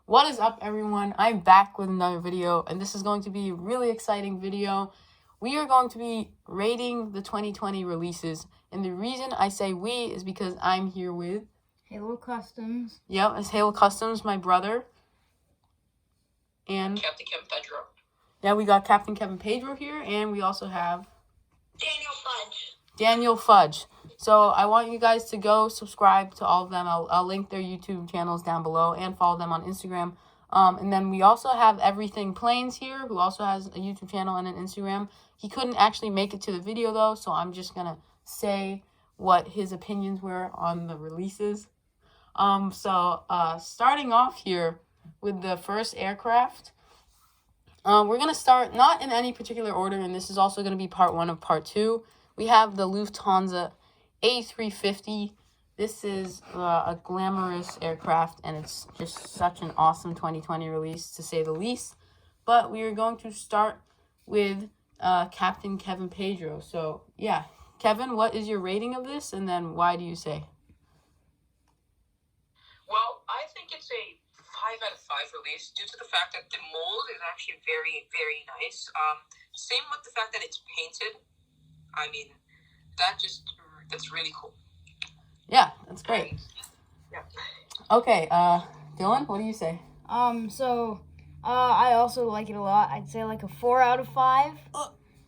What is up, everyone? I'm back with another video, and this is going to be a really exciting video. We are going to be rating the 2020 releases, and the reason I say we is because I'm here with H4LO Customs. Yep, it's H4LO Customs, my brother, and Captain Kevin Pedro. Yeah, we got Captain Kevin Pedro here, and we also have Daniel Fudge. So I want you guys to go subscribe to all of them. I'll link their YouTube channels down below and follow them on Instagram. And then we also have Everything Planes here, who also has a YouTube channel and an Instagram. He couldn't actually make it to the video though, so I'm just gonna say what his opinions were on the releases. Starting off here with the first aircraft. We're gonna start not in any particular order, and this is also gonna be part 1 of part 2. We have the Lufthansa A350. This is a glamorous aircraft, and it's just such an awesome 2020 release, to say the least. But we are going to start with Captain Kevin Pedro. So, yeah. Kevin, what is your rating of this, and then why do you say? Well, I think it's a 5 out of 5 release due to the fact that the mold is actually very, very nice. Same with the fact that it's painted. I mean, that's really cool. Yeah, that's great. And, yeah. Okay, Dylan, what do you say? I also like it a lot. I'd say like a 4 out of 5.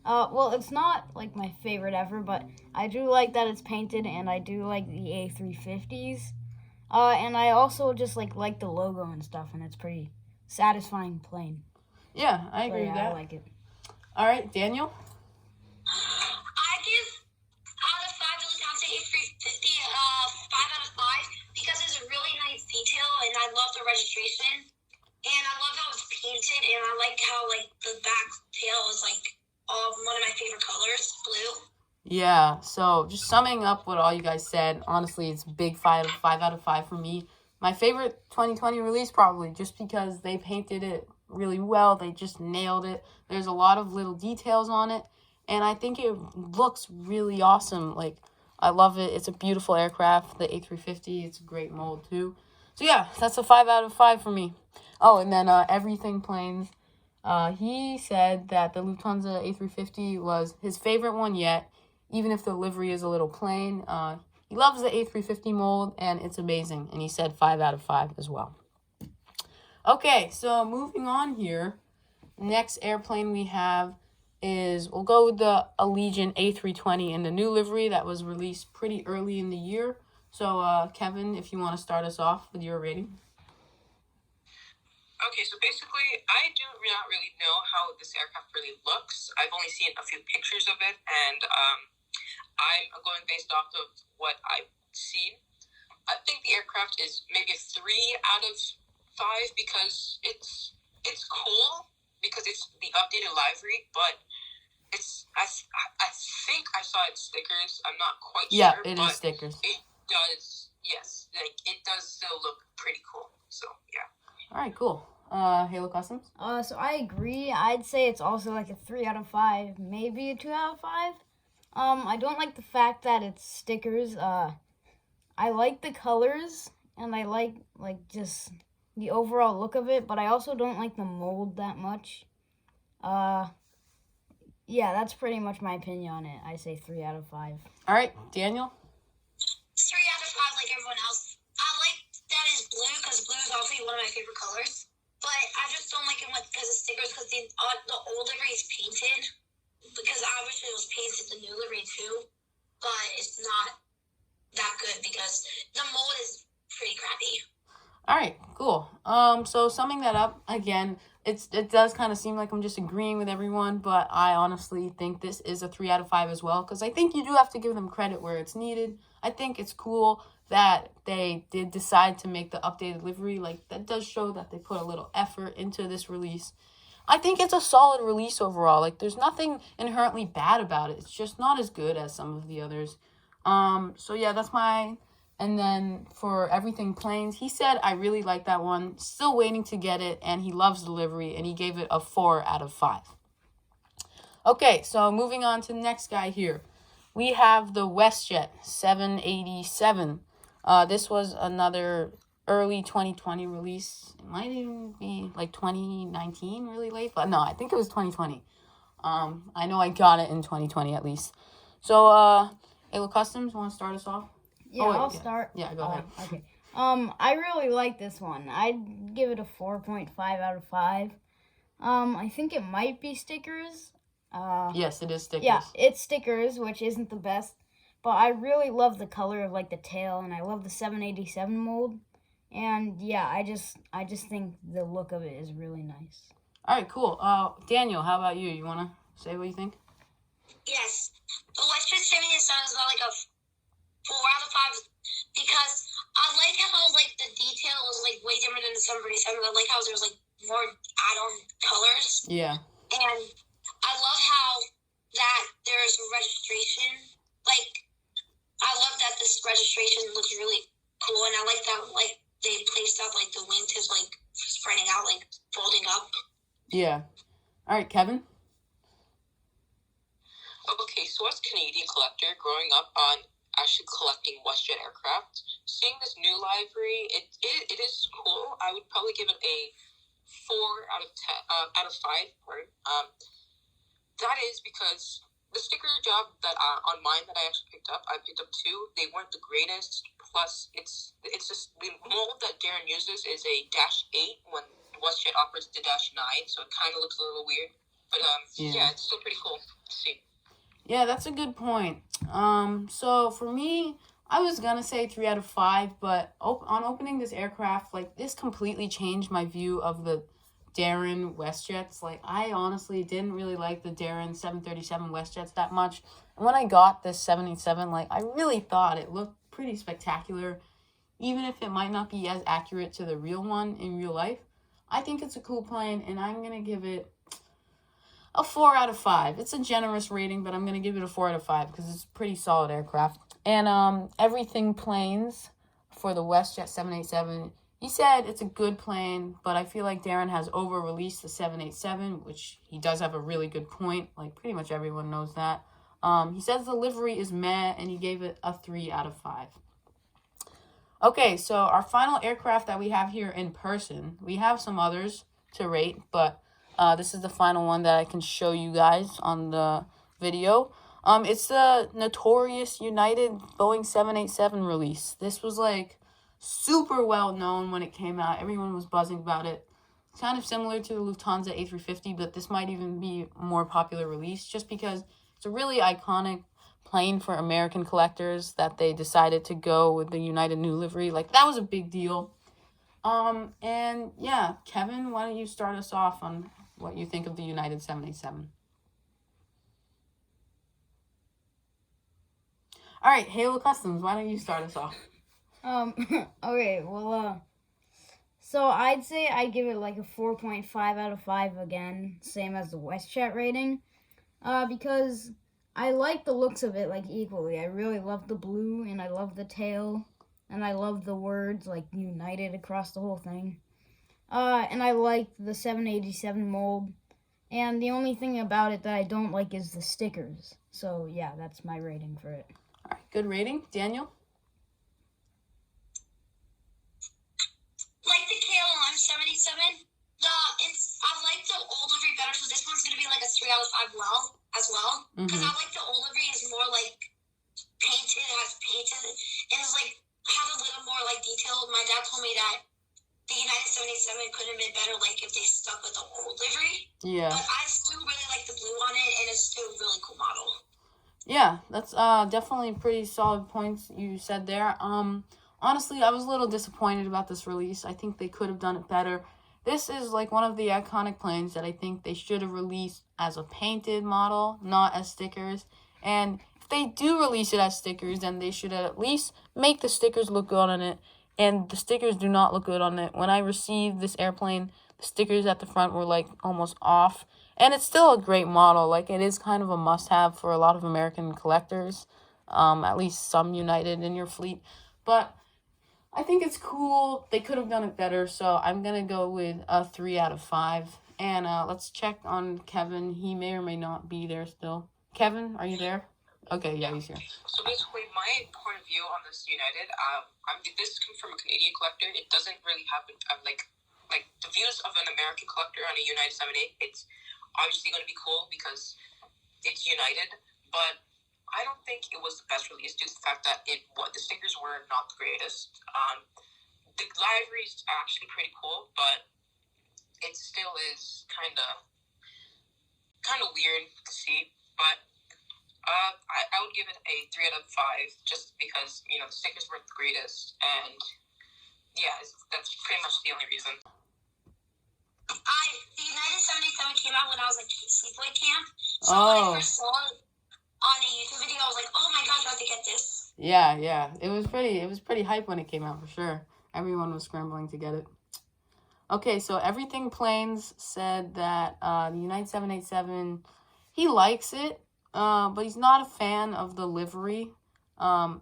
Well, it's not like my favorite ever, but I do like that it's painted, and I do like the A350s. And I also just like the logo and stuff, and it's pretty satisfying plane. Yeah, I agree with that. I like it. All right, Daniel? I give out of 5 the Lufthansa A350 5 out of 5 because it's a really nice detail, and I love the registration, and I love how it's painted, and I like how the back tail is one of my favorite colors, blue. Yeah, so just summing up what all you guys said, honestly, it's big 5 out of 5 for me. My favorite 2020 release, probably, just because they painted it really well. They just nailed it. There's a lot of little details on it, and I think it looks really awesome. Like, I love it. It's a beautiful aircraft, the A350. It's a great mold, too. So, yeah, that's a 5 out of 5 for me. Oh, and then Everything Planes. He said that the Lufthansa A350 was his favorite one yet, even if the livery is a little plain. He loves the A350 mold, and it's amazing. And he said 5 out of 5 as well. Okay, so moving on here. Next airplane we have is, we'll go with the Allegiant A320 in the new livery that was released pretty early in the year. So, Kevin, if you want to start us off with your rating. Okay, so basically, I do not really know how this aircraft really looks. I've only seen a few pictures of it, and I'm going based off of what I've seen. I think the aircraft is maybe a 3 out of 5 because it's cool because it's the updated livery, but I think I saw it stickers. I'm not quite sure. Yeah, it is stickers. It does, yes, it does still look pretty cool. So yeah. All right, cool. H4LO Customs? So I agree. I'd say it's also like a 3 out of 5, maybe a 2 out of 5. I don't like the fact that it's stickers. I like the colors, and I like just the overall look of it, but I also don't like the mold that much. Yeah, that's pretty much my opinion on it. I say 3 out of 5. All right, Daniel? 3 out of 5 like everyone else. I like that it's blue because blue is obviously one of my favorite colors. But I just don't like it because of stickers, because the old livery is painted. Because obviously it was painted the new livery too. But it's not that good because the mold is pretty crappy. All right, cool. So summing that up, again, it does kind of seem like I'm just agreeing with everyone, but I honestly think this is a 3 out of 5 as well, because I think you do have to give them credit where it's needed. I think it's cool that they did decide to make the updated livery. Like, that does show that they put a little effort into this release. I think it's a solid release overall. Like, there's nothing inherently bad about it. It's just not as good as some of the others. So yeah, that's mine. And then for Everything Planes, he said, I really like that one. Still waiting to get it, and he loves the livery, and he gave it a 4 out of 5. Okay, so moving on to the next guy here. We have the WestJet 787. This was another early 2020 release. It might even be like 2019, really late, but no, I think it was 2020. I know I got it in 2020 at least. So, H4LO Customs, want to start us off? Yeah, I'll start. Yeah, go ahead. Okay. I really like this one. I'd give it a 4.5 out of 5. I think it might be stickers. Yes, it is stickers. Yeah, it's stickers, which isn't the best. But I really love the color of like the tail, and I love the 787 mold. And yeah, I just think the look of it is really nice. All right, cool. Daniel, how about you? You want to say what you think? Yes. The Western 77 is not like a 4 out of 5 because I like how like the detail was like way different than the 737. I like how there's like more add-on colors. Yeah. And I love how that there's a registration. Like, I love that this registration looks really cool, and I like that like they placed out like the wingtips like spreading out, like folding up. Yeah. All right, Kevin. Okay, so as a Canadian collector, growing up on actually collecting WestJet aircraft, seeing this new livery, it is cool. I would probably give it a 4 out of 10 out of 5. Pardon. That is because the sticker job that on mine that I actually picked up, I picked up 2. They weren't the greatest. Plus, it's just the mold that Darren uses is a -8 when WestJet operates the -9, so it kind of looks a little weird. But yeah, it's still pretty cool to see. Yeah, that's a good point. So for me, I was gonna say 3 out of 5, but on opening this aircraft, like this completely changed my view of the Darren WestJets. Like I honestly didn't really like the Darren 737 WestJets that much. And when I got this 787, like I really thought it looked pretty spectacular, even if it might not be as accurate to the real one in real life. I think it's a cool plane, and I'm gonna give it a 4 out of 5. It's a generous rating, but I'm going to give it a 4 out of 5 because it's a pretty solid aircraft. And everything planes for the WestJet 787, he said it's a good plane, but I feel like Darren has over-released the 787, which he does have a really good point. Like, pretty much everyone knows that. He says the livery is meh, and he gave it a 3 out of 5. Okay, so our final aircraft that we have here in person, we have some others to rate, but this is the final one that I can show you guys on the video. It's the notorious United Boeing 787 release. This was like super well known when it came out. Everyone was buzzing about it. It's kind of similar to the Lufthansa A350, but this might even be a more popular release just because it's a really iconic plane for American collectors that they decided to go with the United new livery. Like that was a big deal. And yeah, Kevin, why don't you start us off on what you think of the United 787? All right, H4LO Customs, why don't you start us off? Okay, well, so I'd say I give it like a 4.5 out of 5 again, same as the WestJet rating, because I like the looks of it like equally. I really love the blue, and I love the tail, and I love the words like United across the whole thing. And I like the 787 mold. And the only thing about it that I don't like is the stickers. So, yeah, that's my rating for it. All right, good rating. Daniel? Like the KLM 77, I like the old livery better, so this one's gonna be like a 3 out of 5 as well. Because I like the old livery is more like painted, and it's like has a little more like detail. My dad told me that the United 77 could have been better, like if they stuck with the old livery. Yeah. But I still really like the blue on it, and it's still a really cool model. Yeah, that's definitely pretty solid points you said there. Honestly, I was a little disappointed about this release. I think they could have done it better. This is like one of the iconic planes that I think they should have released as a painted model, not as stickers. And if they do release it as stickers, then they should at least make the stickers look good on it. And the stickers do not look good on it. When I received this airplane, the stickers at the front were like almost off. And it's still a great model. Like it is kind of a must-have for a lot of American collectors. At least some United in your fleet. But I think it's cool. They could have done it better. So I'm going to go with a 3 out of 5. And let's check on Kevin. He may or may not be there still. Kevin, are you there? Okay, yeah, he's here. So basically, my point of view on this United, this comes from a Canadian collector. It doesn't really have like the views of an American collector on a United 7/8. It's obviously going to be cool because it's United, but I don't think it was the best release due to the fact that the stickers were not the greatest. The library is actually pretty cool, but it still is kind of weird to see. But I would give it a 3 out of 5 just because the stickers weren't the greatest, and yeah, that's pretty much the only reason. The United 77 came out when I was like sleepaway camp. So when I Oh. first saw it on a YouTube video, I was like, oh my gosh, I have to get this. Yeah. It was pretty hype when it came out, for sure. Everyone was scrambling to get it. Okay, so Everything Planes said that the United 787, he likes it, but he's not a fan of the livery.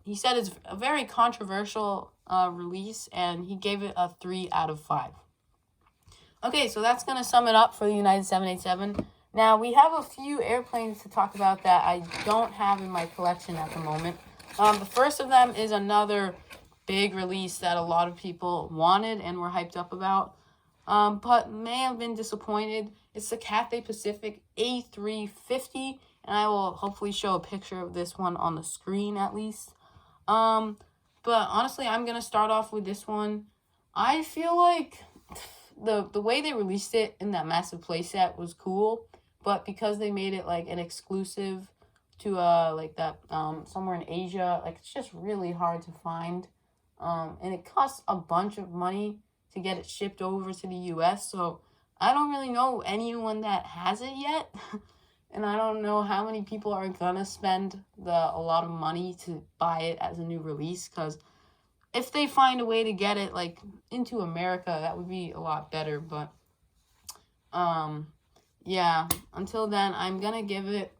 He said it's a very controversial release, and he gave it a 3 out of 5. Okay, so that's going to sum it up for the United 787. Now, we have a few airplanes to talk about that I don't have in my collection at the moment. The first of them is another big release that a lot of people wanted and were hyped up about, but may have been disappointed. It's the Cathay Pacific A350, and I will hopefully show a picture of this one on the screen at least. But honestly, I'm going to start off with this one. I feel like the way they released it in that massive playset was cool, but because they made it like an exclusive to like that somewhere in Asia, like it's just really hard to find, and it costs a bunch of money to get it shipped over to the US, so I don't really know anyone that has it yet. And I don't know how many people are gonna spend a lot of money to buy it as a new release, because if they find a way to get it like into America, that would be a lot better. But yeah, until then, I'll give it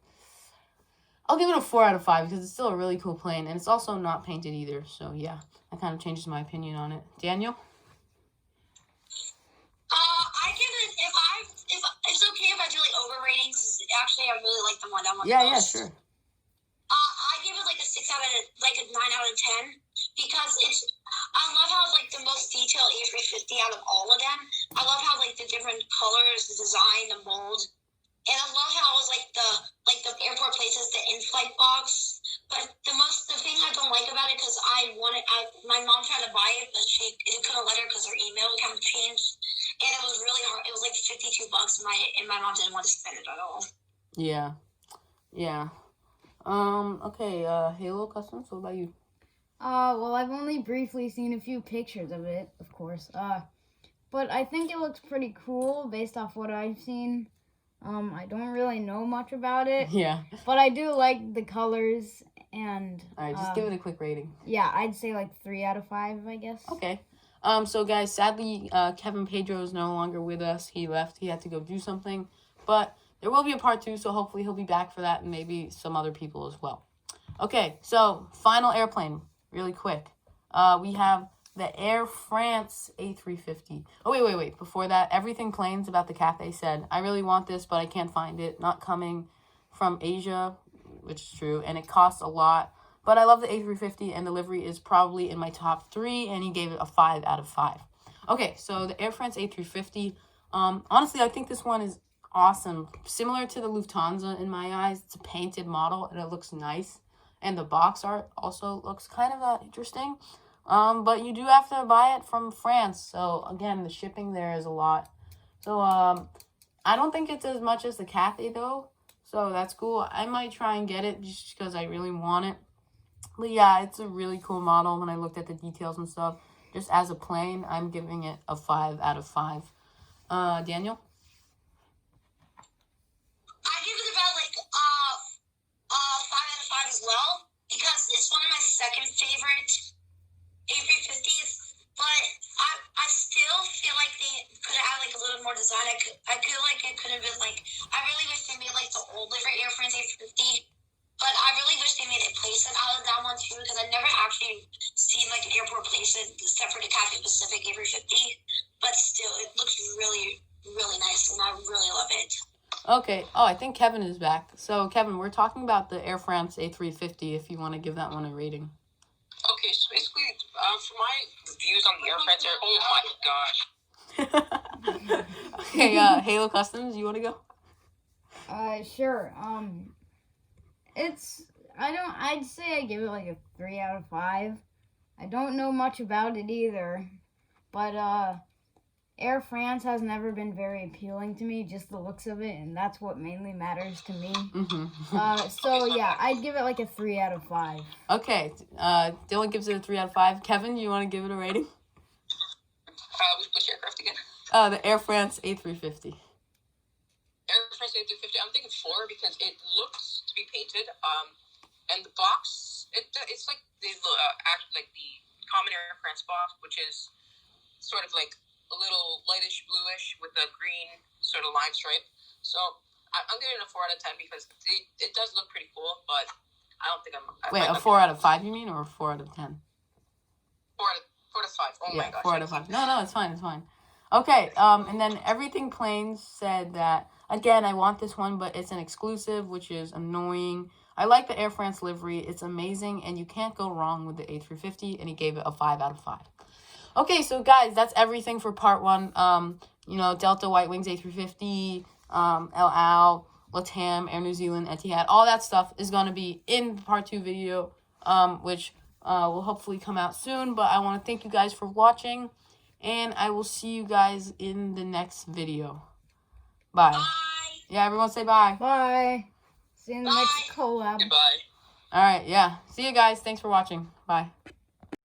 a 4 out of 5 because it's still a really cool plane, and it's also not painted either. So yeah, that kind of changes my opinion on it. Daniel? I give it, if it's okay if I do like over ratings. Actually, I really like the one that one. Yeah, sure. I give it like a 6 out of like a 9 out of 10 because I love how it's like the most detailed A350 out of all of them. I love how like the different colors, the design, the mold, and I love how it was like the airport places, the in-flight box. But the thing I don't like about it, because my mom tried to buy it, but she couldn't let her because her email account changed, and it was really hard. It was like $52. My mom didn't want to spend it at all. Yeah. Okay, H4LO Customs, what about you? Well, I've only briefly seen a few pictures of it, of course. But I think it looks pretty cool based off what I've seen. I don't really know much about it. Yeah. But I do like the colors, and Alright, just give it a quick rating. Yeah, I'd say like 3 out of 5, I guess. Okay. So guys, sadly, Kevin Pedro is no longer with us. He left. He had to go do something. But there will be a part 2, so hopefully he'll be back for that, and maybe some other people as well. Okay, so final airplane, really quick. We have the Air France A350. Oh, wait. Before that, Everything Planes about the Cathay said, I really want this, but I can't find it. Not coming from Asia, which is true, and it costs a lot. But I love the A350, and the livery is probably in my top 3, and he gave it a 5 out of 5. Okay, so the Air France A350, honestly, I think this one is awesome. Similar to the Lufthansa in my eyes. It's a painted model, and it looks nice. And the box art also looks kind of interesting. But you do have to buy it from France. So, again, the shipping there is a lot. So, I don't think it's as much as the Cathay, though. So, that's cool. I might try and get it just because I really want it. But, yeah, it's a really cool model when I looked at the details and stuff. Just as a plane, I'm giving it a 5 out of 5. Daniel? I give it about like 5 out of 5 as well, because it's one of my second favorite A350s. But I still feel like they could have had like a little more design. I feel like it could have been like, I really wish they made like the old different Air France A350. But I really wish they made a playset out of that one too, because I've never actually seen like an airport playset except for the Cathay Pacific A350. But still, it looks really, really nice, and I really love it. Okay. Oh, I think Kevin is back. So, Kevin, we're talking about the Air France A350 if you want to give that one a rating. Okay, so basically, for my views on the Air France Air, oh my gosh. Okay, Halo Customs, you want to go? Sure. I'd say I give it like a 3 out of 5. I don't know much about it either, but Air France has never been very appealing to me, just the looks of it, and that's what mainly matters to me. So yeah, I'd give it like a 3 out of 5. Okay, Dylan gives it a 3 out of 5. Kevin, you want to give it a rating? Which aircraft again? The Air France A350. Air France A350. I'm thinking 4 because it looks to be painted. And the box, it's like the like the common Air France box, which is sort of like a little lightish bluish with a green sort of line stripe. So I'm giving it a 4 out of 10 because it does look pretty cool, but I don't think I'm. Wait, a 4 out of 5 you mean, or a 4 out of 10? 4 out of 5. Oh Yeah, my gosh. 4 out of 5. No, it's fine. Okay, and then Everything Planes said that, again, I want this one, but it's an exclusive, which is annoying. I like the Air France livery. It's amazing, and you can't go wrong with the A350, and he gave it a 5 out of 5. Okay, so guys, that's everything for part 1. Delta, White Wings, A350, El Al, Latam, Air New Zealand, Etihad, all that stuff is going to be in the part 2 video, which will hopefully come out soon. But I want to thank you guys for watching, and I will see you guys in the next video. Bye. Bye. Yeah, everyone say bye. Bye. See you in the next collab. Goodbye. All right, yeah. See you guys. Thanks for watching. Bye.